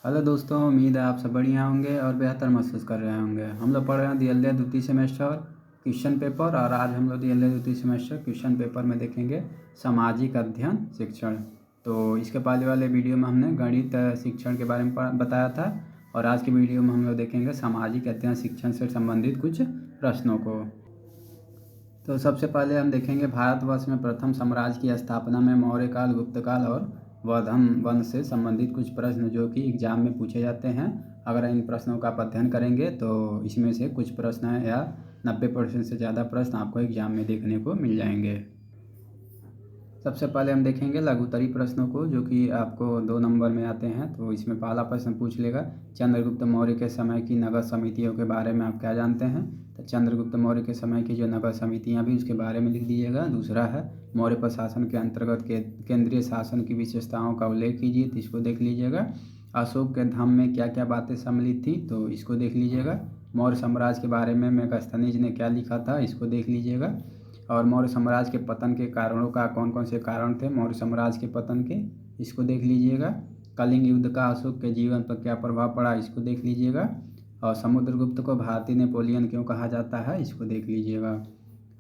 Hello दोस्तों, उम्मीद है आप सब बढ़िया होंगे और बेहतर महसूस कर रहे होंगे। हम लोग पढ़ रहे हैं DLA द्वितीय सेमेस्टर क्वेश्चन पेपर और आज हम लोग DLA द्वितीय सेमेस्टर क्वेश्चन पेपर में देखेंगे सामाजिक अध्ययन शिक्षण। तो इसके पहले वाले वीडियो में हमने गणित शिक्षण के बारे में बताया था और आज की वीडियो में हम लोग देखेंगे सामाजिक अध्ययन शिक्षण से संबंधित कुछ प्रश्नों को। तो सबसे पहले हम देखेंगे भारतवर्ष में प्रथम साम्राज्य की स्थापना में मौर्य काल, गुप्त काल और वर्धन वंश से संबंधित कुछ प्रश्न जो कि एग्जाम में पूछे जाते हैं। अगर इन प्रश्नों का आप अध्ययन करेंगे तो इसमें से कुछ प्रश्न हैं या 90% से ज़्यादा प्रश्न आपको एग्जाम में देखने को मिल जाएंगे। सबसे पहले हम देखेंगे लघुत्तरी प्रश्नों को जो कि आपको 2 नंबर में आते हैं। तो इसमें पहला प्रश्न पूछ लेगा चंद्रगुप्त मौर्य के समय की नगर समितियों के बारे में आप क्या जानते हैं। तो चंद्रगुप्त मौर्य के समय की जो नगर समितियां भी उसके बारे में लिख दीजिएगा। दूसरा है मौर्य प्रशासन के अंतर्गत के केंद्रीय शासन की विशेषताओं का उल्लेख कीजिए, तो इसको देख लीजिएगा। अशोक के धम्म में क्या क्या बातें सम्मिलित थी, तो इसको देख लीजिएगा। मौर्य साम्राज्य के बारे में मेगास्थनीज ने क्या लिखा था, इसको देख लीजिएगा। और मौर्य साम्राज्य के पतन के कारणों का कौन कौन से कारण थे मौर्य साम्राज्य के पतन के, इसको देख लीजिएगा। कलिंग युद्ध का अशोक के जीवन पर क्या प्रभाव पड़ा, इसको देख लीजिएगा। और समुद्रगुप्त को भारतीय नेपोलियन क्यों कहा जाता है, इसको देख लीजिएगा।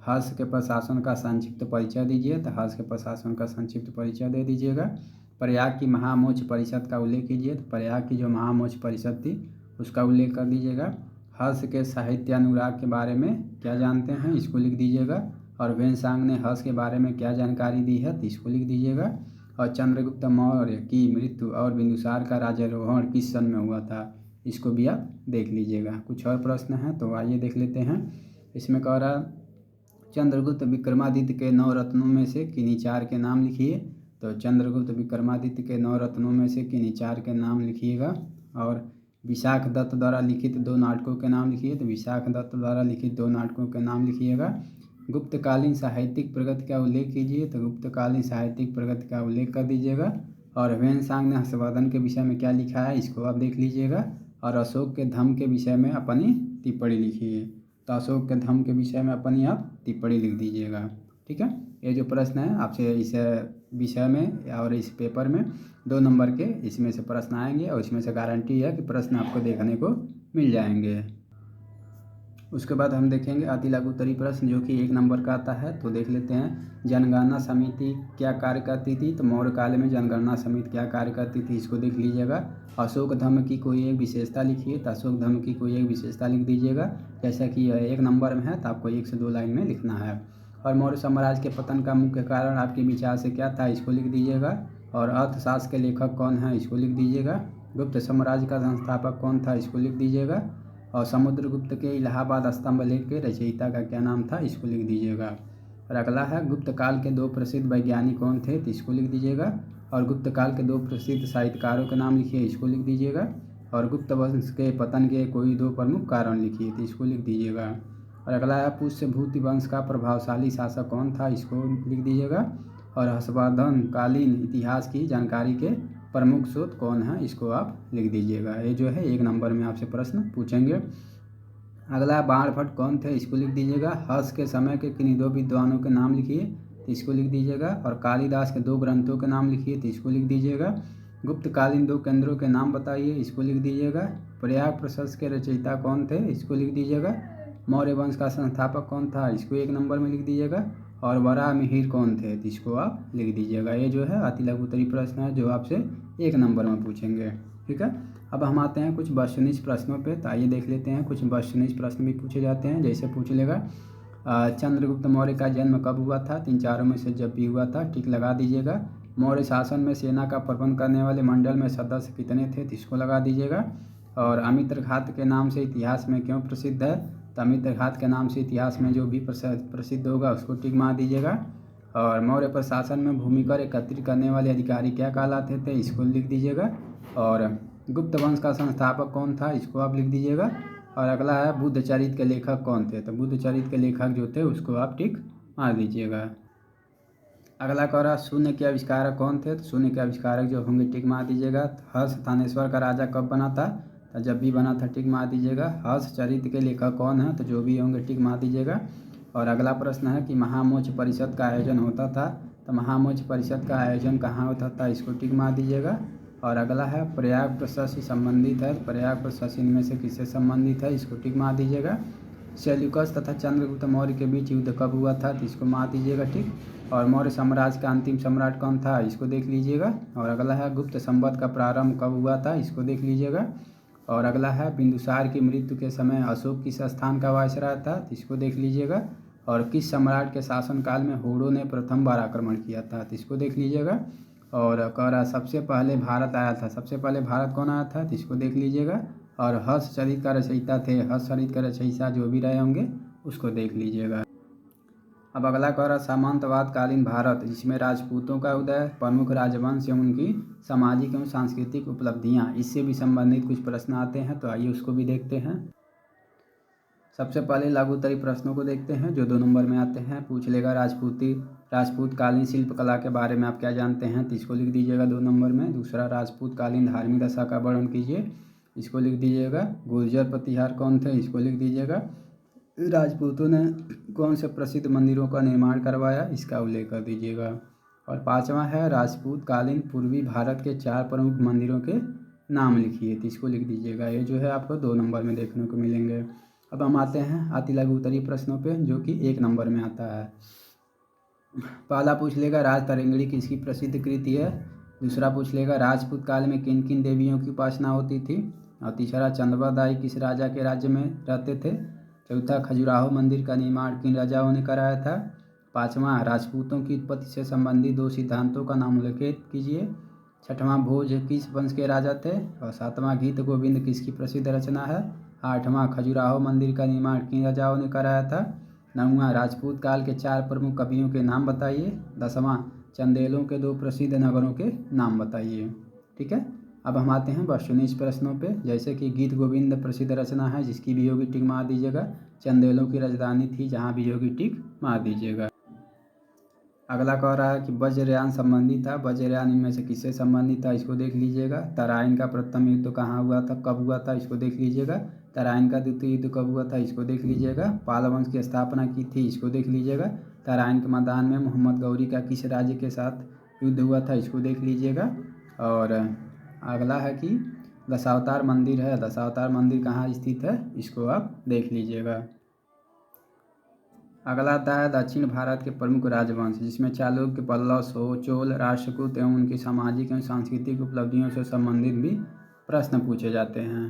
हर्ष के प्रशासन का संक्षिप्त परिचय दीजिए, तो हर्ष के प्रशासन का संक्षिप्त परिचय दे दीजिएगा। प्रयाग की महामोक्ष परिषद का उल्लेख कीजिए, तो प्रयाग की जो महामोक्ष परिषद थी उसका उल्लेख कर दीजिएगा। हर्ष के साहित्य अनुराग के बारे में क्या जानते हैं, इसको लिख दीजिएगा। और वेनसांग ने हर्ष के बारे में क्या जानकारी दी है, तो इसको लिख दीजिएगा। और चंद्रगुप्त मौर्य की मृत्यु और बिंदुसार का राज्यारोहण किस सन में हुआ था, इसको भी आप देख लीजिएगा। कुछ और प्रश्न हैं तो आइए देख लेते हैं। इसमें कह रहा चंद्रगुप्त विक्रमादित्य के 9 रत्नों में से किन्हीं 4 के नाम लिखिए। तो चंद्रगुप्त विक्रमादित्य के 9 रत्नों में से किन्हीं 4 के नाम लिखिएगा। और विशाख दत्त द्वारा लिखित 2 नाटकों के नाम लिखिए, तो विशाख दत्त द्वारा लिखित 2 नाटकों के नाम लिखिएगा। गुप्तकालीन साहित्यिक प्रगति का उल्लेख कीजिए, तो गुप्तकालीन साहित्यिक प्रगति का उल्लेख कर दीजिएगा। और वेनसांग ने हर्षवर्धन के विषय में क्या लिखा है, इसको आप देख लीजिएगा। और अशोक के धम्म के विषय में अपनी टिप्पणी लिखिए, तो अशोक के धम्म के विषय में अपनी आप टिप्पणी लिख दीजिएगा। ठीक है, ये जो प्रश्न है आपसे इस विषय में और इस पेपर में 2 नंबर के इसमें से प्रश्न आएंगे और इसमें से गारंटी है कि प्रश्न आपको देखने को मिल जाएंगे। उसके बाद हम देखेंगे अति लघुत्तरी प्रश्न जो कि 1 नंबर का आता है, तो देख लेते हैं। जनगणना समिति क्या कार्य करती थी, तो मौर्य काल में जनगणना समिति क्या कार्य करती थी, इसको देख लीजिएगा। अशोक धम्म की कोई एक विशेषता लिखिए, तो अशोक धम्म की कोई एक विशेषता लिख दीजिएगा। जैसा कि यह 1 नंबर में है तो आपको 1 से 2 लाइन में लिखना है। और मौर्य साम्राज्य के पतन का मुख्य कारण आपके विचार से क्या था, इसको लिख दीजिएगा। और अर्थशास्त्र के लेखक कौन है, इसको लिख दीजिएगा। गुप्त साम्राज्य का संस्थापक कौन था, इसको लिख दीजिएगा। और समुद्रगुप्त के इलाहाबाद स्तंभ लेख के रचयिता का क्या नाम था, इसको लिख दीजिएगा। और अगला है गुप्त काल के 2 प्रसिद्ध वैज्ञानिक कौन थे, तो इसको लिख दीजिएगा। और गुप्त काल के 2 प्रसिद्ध साहित्यकारों के नाम लिखिए, इसको लिख दीजिएगा। और गुप्त वंश के पतन के कोई 2 प्रमुख कारण लिखिए, तो इसको लिख दीजिएगा। और अगला है पुष्यभूति वंश का प्रभावशाली शासक कौन था, इसको लिख दीजिएगा। और हर्षवर्धन कालीन इतिहास की जानकारी के प्रमुख स्रोत कौन है, इसको आप लिख दीजिएगा। ये जो है 1 नंबर में आपसे प्रश्न पूछेंगे। अगला बाणभट्ट कौन थे, इसको लिख दीजिएगा। हर्ष के समय के किन्हीं 2 विद्वानों के नाम लिखिए, तो इसको लिख दीजिएगा। और कालिदास के 2 ग्रंथों के नाम लिखिए, तो इसको लिख दीजिएगा। गुप्तकालीन 2 केंद्रों के नाम बताइए, इसको लिख दीजिएगा। प्रयाग प्रशस्त के रचयिता कौन थे, इसको लिख दीजिएगा। मौर्य वंश का संस्थापक कौन था, इसको 1 नंबर में लिख दीजिएगा। और वराहमिहिर कौन थे, तो इसको आप लिख दीजिएगा। ये जो है अति लघुत्तरी प्रश्न है जो आपसे 1 नंबर में पूछेंगे। ठीक है, अब हम आते हैं कुछ वस्तुनिष्ठ प्रश्नों पे, तो आइए देख लेते हैं। कुछ वस्तुनिष्ठ प्रश्न भी पूछे जाते हैं, जैसे पूछ लेगा चंद्रगुप्त मौर्य का जन्म कब हुआ था, 3 चारों में से जब भी हुआ था, ठीक लगा दीजिएगा। मौर्य शासन में सेना का प्रबंध करने वाले मंडल में सदस्य कितने थे, तो इसको लगा दीजिएगा। और अमित्रघात के नाम से इतिहास में क्यों प्रसिद्ध है, तो अमित्रघात के नाम से इतिहास में जो भी प्रसिद्ध होगा उसको टिक मार दीजिएगा। और मौर्य प्रशासन में भूमिकर एकत्रित करने वाले अधिकारी क्या कहलाते थे, इसको लिख दीजिएगा। और गुप्त वंश का संस्थापक कौन था, इसको आप लिख दीजिएगा। और अगला है बुद्ध चरित्र के लेखक कौन थे, तो बुद्ध चरित्र के लेखक जो थे उसको आप टिक मार दीजिएगा। अगला कह रहा शून्य के आविष्कारक कौन थे, तो शून्य के आविष्कारक जो होंगे टिक मार दीजिएगा। हर्ष थानेश्वर का राजा कब बना था, तो जब भी बना था टिक मार दीजिएगा। हर्ष चरित्र के लेखक कौन है, तो जो भी होंगे टिक मार दीजिएगा। और अगला प्रश्न है कि महामोक्ष परिषद का आयोजन होता था, तो महामोक्ष परिषद का आयोजन कहाँ होता था, इसको टिक मार दीजिएगा। और अगला है प्रयाग प्रशस्ति संबंधित है, प्रयाग प्रशस्ति इनमें से किससे संबंधित है, इसको टिक मार दीजिएगा। सेल्यूकस तथा चंद्रगुप्त मौर्य के बीच युद्ध कब हुआ था, तो इसको मार दीजिएगा टिक। और मौर्य साम्राज्य का अंतिम सम्राट कौन था, इसको देख लीजिएगा। और अगला है गुप्त संवत का प्रारंभ कब हुआ था, इसको देख लीजिएगा। और अगला है बिंदुसार की मृत्यु के समय अशोक किस स्थान का वायसराय था, तो इसको देख लीजिएगा। और किस सम्राट के शासनकाल में हुड्डों ने प्रथम बार आक्रमण किया था, तो इसको देख लीजिएगा। और कह रहा सबसे पहले भारत आया था, सबसे पहले भारत कौन आया था, तो इसको देख लीजिएगा। और हर्षचरित का रचयिता थे, हर्षचरित का रचयिता जो भी रहे होंगे उसको देख लीजिएगा। अब अगला कह रहा सामंतवाद कालीन भारत, जिसमें राजपूतों का उदय, प्रमुख राजवंश एवं उनकी सामाजिक एवं सांस्कृतिक उपलब्धियां, इससे भी संबंधित कुछ प्रश्न आते हैं, तो आइए उसको भी देखते हैं। सबसे पहले लघुत्तरी प्रश्नों को देखते हैं जो 2 नंबर में आते हैं। पूछ लेगा राजपूत कालीन शिल्पकला के बारे में आप क्या जानते हैं, तो इसको लिख दीजिएगा 2 नंबर में। दूसरा राजपूत कालीन धार्मिक दशा का वर्णन कीजिए, इसको लिख दीजिएगा। गुर्जर प्रतिहार कौन थे, इसको लिख दीजिएगा। राजपूतों ने कौन से प्रसिद्ध मंदिरों का निर्माण करवाया, इसका उल्लेख कर दीजिएगा। और 5वां है राजपूत कालीन पूर्वी भारत के 4 प्रमुख मंदिरों के नाम लिखिए, तो इसको लिख दीजिएगा। ये जो है आपको 2 नंबर में देखने को मिलेंगे। अब हम आते हैं अति लघु उत्तरीय प्रश्नों पे, जो कि 1 नंबर में आता है। पहला पूछ लेगा राज तरंगिणी किसकी प्रसिद्ध कृति है। दूसरा पूछ लेगा राजपूत काल में किन किन देवियों की उपासना होती थी। और तीसरा चंद्रवादाई किस राजा के राज्य में रहते थे। चौथा खजुराहो मंदिर का निर्माण किन राजाओं ने कराया था। 5वां राजपूतों की उत्पत्ति से संबंधित 2 सिद्धांतों का नाम उल्लेखित कीजिए। 6वां भोज किस वंश के राजा थे। और 7वां गीत गोविंद किसकी प्रसिद्ध रचना है। 8वां खजुराहो मंदिर का निर्माण किन राजाओं ने कराया था। 9वां राजपूत काल के 4 प्रमुख कवियों के नाम बताइए। 10वां चंदेलों के 2 प्रसिद्ध नगरों के नाम बताइए। ठीक है, अब हम आते हैं वस्तुनिष्ठ प्रश्नों पे, जैसे कि गीत गोविंद प्रसिद्ध रचना है, जिसकी भी होगी टिक मार दीजिएगा। चंदेलों की राजधानी थी, जहाँ भी होगी टिक मार दीजिएगा। अगला कह रहा है कि वज्रयान संबंधित था, वज्रयान इनमें से किससे संबंधित था, इसको देख लीजिएगा। तराइन का प्रथम युद्ध कहाँ हुआ था, कब हुआ था, इसको देख लीजिएगा। तराइन का द्वितीय युद्ध कब हुआ था, इसको देख लीजिएगा। पाल वंश की स्थापना की थी, इसको देख लीजिएगा। तराइन के मैदान में मोहम्मद गौरी का किस राज्य के साथ युद्ध हुआ था, इसको देख लीजिएगा। और अगला है कि दशावतार मंदिर है, दशावतार मंदिर कहाँ स्थित है, इसको आप देख लीजिएगा। अगला आता है दक्षिण भारत के प्रमुख राजवंश, जिसमें चालुक्य, पल्लव, चोल, राष्ट्रकूट एवं उनकी सामाजिक एवं सांस्कृतिक उपलब्धियों से संबंधित भी प्रश्न पूछे जाते हैं।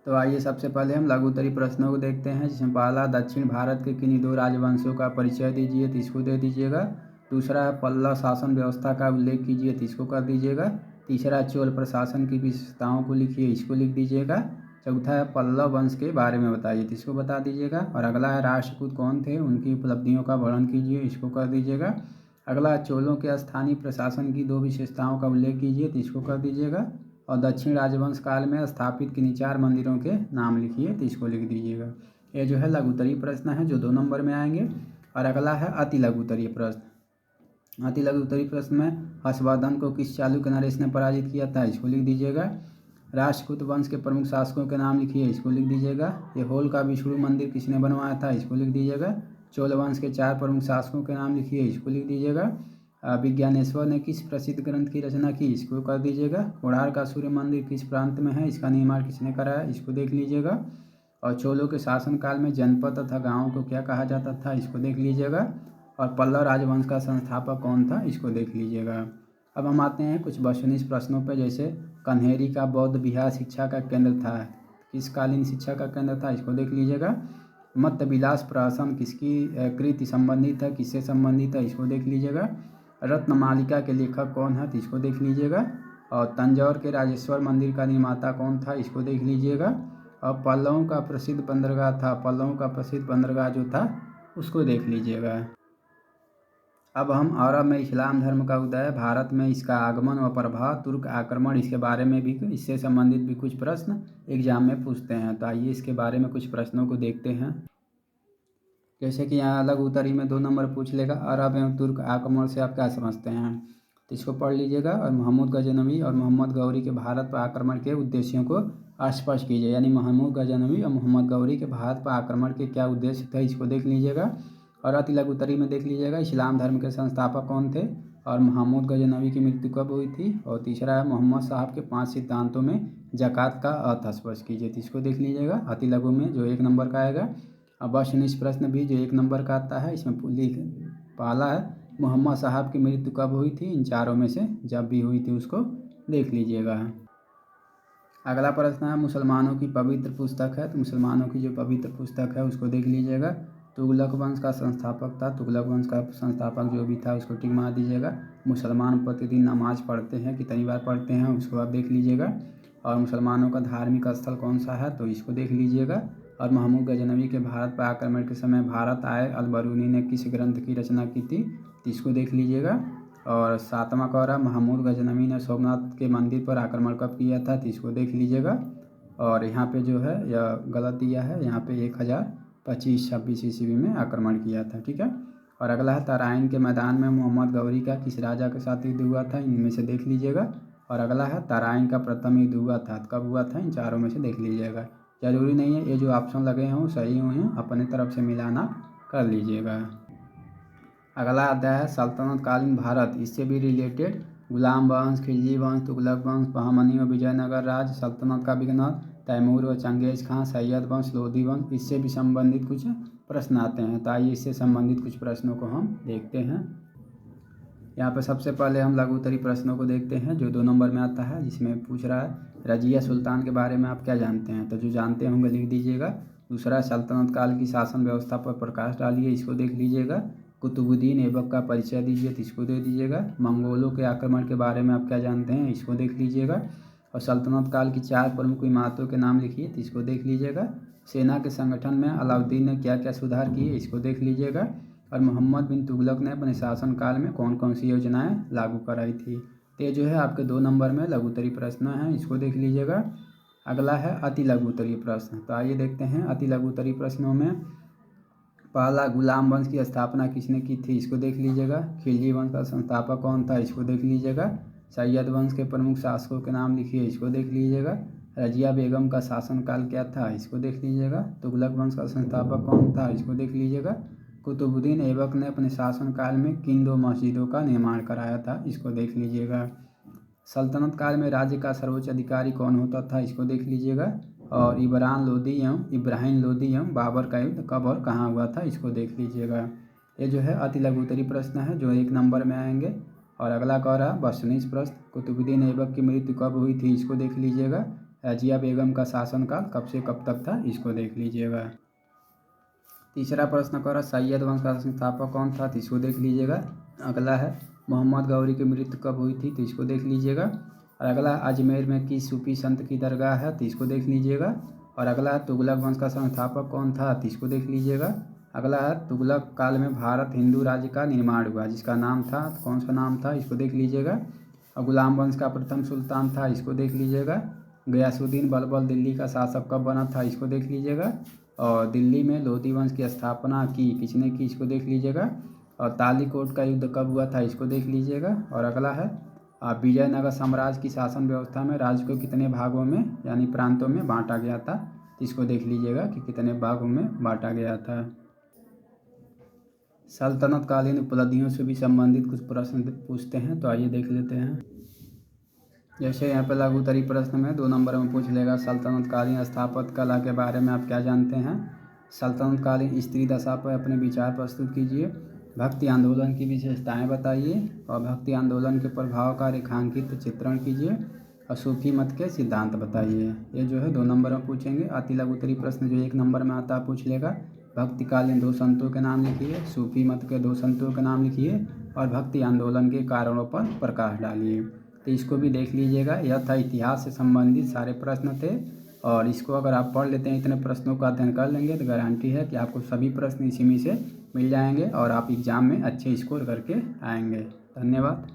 तो आइए सबसे पहले हम लघु उत्तरीय प्रश्नों को देखते हैं, जिसमें पहला दक्षिण भारत के किन्हीं 2 राजवंशों का परिचय दीजिए, तो इसको दे दीजिएगा। दूसरा पल्लव शासन व्यवस्था का उल्लेख कीजिए, तो इसको कर दीजिएगा। तीसरा चोल प्रशासन की विशेषताओं को लिखिए, इसको लिख दीजिएगा। चौथा है पल्लव वंश के बारे में बताइए, तो इसको बता दीजिएगा। और अगला है राष्ट्रकूट कौन थे, उनकी उपलब्धियों का वर्णन कीजिए, इसको कर दीजिएगा। अगला चोलों के स्थानीय प्रशासन की 2 विशेषताओं का उल्लेख कीजिए, तो इसको कर दीजिएगा। और दक्षिण राजवंश काल में स्थापित किन्हीं 4 मंदिरों के नाम लिखिए, तो इसको लिख दीजिएगा। ये जो है लघु उत्तरीय प्रश्न है, जो 2 नंबर में आएंगे। और अगला है अति लघु उत्तरीय प्रश्न। अति लघु उत्तरीय प्रश्न में हर्षवर्धन को किस चालुक्य नरेश ने पराजित किया था, इसको लिख दीजिएगा। राष्ट्रकूट वंश के प्रमुख शासकों के नाम लिखिए, इसको लिख दीजिएगा। ये होल का विष्णु मंदिर किसने बनवाया था, इसको लिख दीजिएगा। चोल वंश के 4 प्रमुख शासकों के नाम लिखिए, इसको लिख दीजिएगा। विज्ञानेश्वर ने किस प्रसिद्ध ग्रंथ की रचना की, इसको कर दीजिएगा। कोणार्क का सूर्य मंदिर किस प्रांत में है, इसका निर्माण किसने कराया, इसको देख लीजिएगा। और चोलों के शासनकाल में जनपद तथा गाँव को क्या कहा जाता था, इसको देख लीजिएगा। और पल्लव राजवंश का संस्थापक कौन था, इसको देख लीजिएगा। अब हम आते हैं कुछ वस्तुनिष्ठ प्रश्नों पर, जैसे कन्हेरी का बौद्ध विहार शिक्षा का केंद्र था, किस कालीन शिक्षा का केंद्र था, इसको देख लीजिएगा। मत्त विलास प्रहसन किसकी कृति संबंधित है, किससे संबंधित है, इसको देख लीजिएगा। रत्नमालिका के लेखक कौन है, तो इसको देख लीजिएगा। और तंजौर के राजेश्वर मंदिर का निर्माता कौन था, इसको देख लीजिएगा। और पल्लवों का प्रसिद्ध बंदरगाह था, पल्लवों का प्रसिद्ध बंदरगाह जो था उसको देख लीजिएगा। अब हम अरब में इस्लाम धर्म का उदय, भारत में इसका आगमन व प्रभाव, तुर्क आक्रमण, इसके बारे में भी, इससे संबंधित भी कुछ प्रश्न एग्जाम में पूछते हैं। तो आइए इसके बारे में कुछ प्रश्नों को देखते हैं। जैसे कि यहाँ अलग उत्तरी में 2 नंबर पूछ लेगा, अरब एवं तुर्क आक्रमण से आप क्या समझते हैं, तो इसको पढ़ लीजिएगा। और महमूद गजनवी और मोहम्मद गौरी के भारत पर आक्रमण के उद्देश्यों को स्पष्ट कीजिए, यानी महमूद गजनवी और मोहम्मद गौरी के भारत पर आक्रमण के क्या उद्देश्य थे, इसको देख लीजिएगा। और अति लघु उत्तरी में देख लीजिएगा इस्लाम धर्म के संस्थापक कौन थे। और महमूद गजनवी की मृत्यु कब हुई थी। और तीसरा है मोहम्मद साहब के 5 सिद्धांतों में ज़कात का अर्थ स्पष्ट कीजिए। तो इसको देख लीजिएगा अति लघु में जो 1 नंबर का आएगा। अब वस्तुनिष्ठ प्रश्न भी जो 1 नंबर का आता है, इसमें पहला है मोहम्मद साहब की मृत्यु कब हुई थी। इन चारों में से जब भी हुई थी उसको देख लीजिएगा। अगला प्रश्न है मुसलमानों की पवित्र पुस्तक है, तो मुसलमानों की जो पवित्र पुस्तक है उसको देख लीजिएगा। तुगलक वंश का संस्थापक था, तुगलक वंश का संस्थापक जो भी था उसको टिक मार दीजिएगा। मुसलमान प्रतिदिन नमाज पढ़ते हैं, कितनी बार पढ़ते हैं उसको आप देख लीजिएगा। और मुसलमानों का धार्मिक स्थल कौन सा है, तो इसको देख लीजिएगा। और महमूद गजनवी के भारत पर आक्रमण के समय भारत आए अल-बरूनी ने किस ग्रंथ की रचना की थी, तो इसको देख लीजिएगा। और 7वां कौरा महमूद गजनवी ने सोमनाथ के मंदिर पर आक्रमण कब किया था, तो इसको देख लीजिएगा। और यहाँ पे जो है यह गलत दिया है, यहाँ पे 1025-26 ईस्वी में आक्रमण किया था, ठीक है। और अगला है तराइन के मैदान में मोहम्मद गौरी का किस राजा के साथ युद्ध हुआ था, इनमें से देख लीजिएगा। और अगला है तराइन का प्रथम युद्ध हुआ था, कब हुआ था, इन चारों में से देख लीजिएगा। ज़रूरी नहीं है ये जो ऑप्शन लगे हों सही हुए हैं, अपने तरफ से मिलाना कर लीजिएगा। अगला अध्याय है सल्तनत कालीन भारत, इससे भी रिलेटेड गुलाम वंश, खिलजी वंश, तुगलक वंश, बहमनी और विजयनगर राज, सल्तनत का विघ्नत, तैमूर और चंगेज खां, सैयद वंश, लोधी वंश, इससे भी संबंधित कुछ प्रश्न आते हैं। तो आइए इससे संबंधित कुछ प्रश्नों को हम देखते हैं। यहाँ पर सबसे पहले हम लघु उत्तरीय प्रश्नों को देखते हैं जो 2 नंबर में आता है, जिसमें पूछ रहा है रजिया सुल्तान के बारे में आप क्या जानते हैं, तो जो जानते होंगे लिख दीजिएगा। दूसरा सल्तनत काल की शासन व्यवस्था पर प्रकाश डालिए, इसको देख लीजिएगा। कुतुबुद्दीन ऐबक का परिचय दीजिए, तो इसको दे दीजिएगा। मंगोलों के आक्रमण के बारे में आप क्या जानते हैं, इसको देख लीजिएगा। और सल्तनत काल की 4 प्रमुख इमारतों के नाम लिखिए, तो इसको देख लीजिएगा। सेना के संगठन में अलाउद्दीन ने क्या क्या सुधार किए, इसको देख लीजिएगा। और मोहम्मद बिन तुगलक ने अपने शासनकाल में कौन कौन सी योजनाएं लागू कराई थी। तो ये जो है आपके 2 नंबर में लघु उत्तरीय प्रश्न हैं, इसको देख लीजिएगा। अगला है अति लघु उत्तरीय प्रश्न, तो आइए देखते हैं अति लघु उत्तरीय प्रश्नों में। पहला गुलाम वंश की स्थापना किसने की थी, इसको देख लीजिएगा। खिलजी वंश का संस्थापक कौन था, इसको देख लीजिएगा। सैयद वंश के प्रमुख शासकों के नाम लिखिए, इसको देख लीजिएगा। रजिया बेगम का शासनकाल क्या था, इसको देख लीजिएगा। तुगलक वंश का संस्थापक कौन था, इसको देख लीजिएगा। कुतुबुद्दीन ऐबक ने अपने शासनकाल में किन 2 मस्जिदों का निर्माण कराया था, इसको देख लीजिएगा। सल्तनत काल में राज्य का सर्वोच्च अधिकारी कौन होता था, इसको देख लीजिएगा। और इब्राहिम लोदी एवं बाबर का युद्ध कब और कहाँ हुआ था, इसको देख लीजिएगा। ये जो है अति लघु उत्तरीय प्रश्न है जो 1 नंबर में आएंगे। और अगला कह रहा वस्तुनिष्ठ प्रश्न, कुतुबुद्दीन ऐबक की मृत्यु कब हुई थी, इसको देख लीजिएगा। रजिया बेगम का शासनकाल कब से कब तक था, इसको देख लीजिएगा। तीसरा प्रश्न कह रहा सैयद वंश का संस्थापक कौन था, तो इसको देख लीजिएगा। अगला है मोहम्मद गौरी की मृत्यु कब हुई थी, तो इसको देख लीजिएगा। और अगला अजमेर में किस सूफी संत की दरगाह है, तो इसको देख लीजिएगा। और अगला तुगलक वंश का संस्थापक कौन था, तो इसको देख लीजिएगा। अगला है तुगलक काल में भारत हिंदू राज्य का निर्माण हुआ, जिसका नाम था, तो कौन सा नाम था, इसको देख लीजिएगा। और गुलाम वंश का प्रथम सुल्तान था, इसको देख लीजिएगा। गयासुद्दीन बलबल दिल्ली का शासक कब बना था, इसको देख लीजिएगा। और दिल्ली में लोधी वंश की स्थापना की किसने की, इसको देख लीजिएगा। और तालीकोट का युद्ध कब हुआ था, इसको देख लीजिएगा। और अगला है विजयनगर साम्राज्य की शासन व्यवस्था में राज्य को कितने भागों में यानी प्रांतों में बांटा गया था, इसको देख लीजिएगा कि कितने भागों में बांटा गया था। सल्तनत कालीन उपलब्धियों से भी संबंधित कुछ प्रश्न पूछते हैं, तो आइए देख लेते हैं। जैसे यहाँ पर लघु उत्तरीय प्रश्न में 2 नंबर में पूछ लेगा सल्तनत कालीन स्थापत्य कला के बारे में आप क्या जानते हैं। सल्तनत कालीन स्त्री दशा पर अपने विचार प्रस्तुत कीजिए। भक्ति आंदोलन की विशेषताएं बताइए और भक्ति आंदोलन के प्रभाव का रेखांकित चित्रण कीजिए और सूफी मत के सिद्धांत बताइए। ये जो है 2 नंबर में पूछेंगे। अति लघु उत्तरीय प्रश्न जो 1 नंबर में आता है पूछ लेगा भक्तिकालीन 2 संतों के नाम लिखिए, सूफी मत के 2 संतों के नाम लिखिए और भक्ति आंदोलन के कारणों पर प्रकाश डालिए। तो इसको भी देख लीजिएगा। यह था इतिहास से संबंधित सारे प्रश्न थे और इसको अगर आप पढ़ लेते हैं, इतने प्रश्नों का अध्ययन कर लेंगे तो गारंटी है कि आपको सभी प्रश्न इसी में से मिल जाएंगे और आप एग्ज़ाम में अच्छे स्कोर करके आएंगे। धन्यवाद।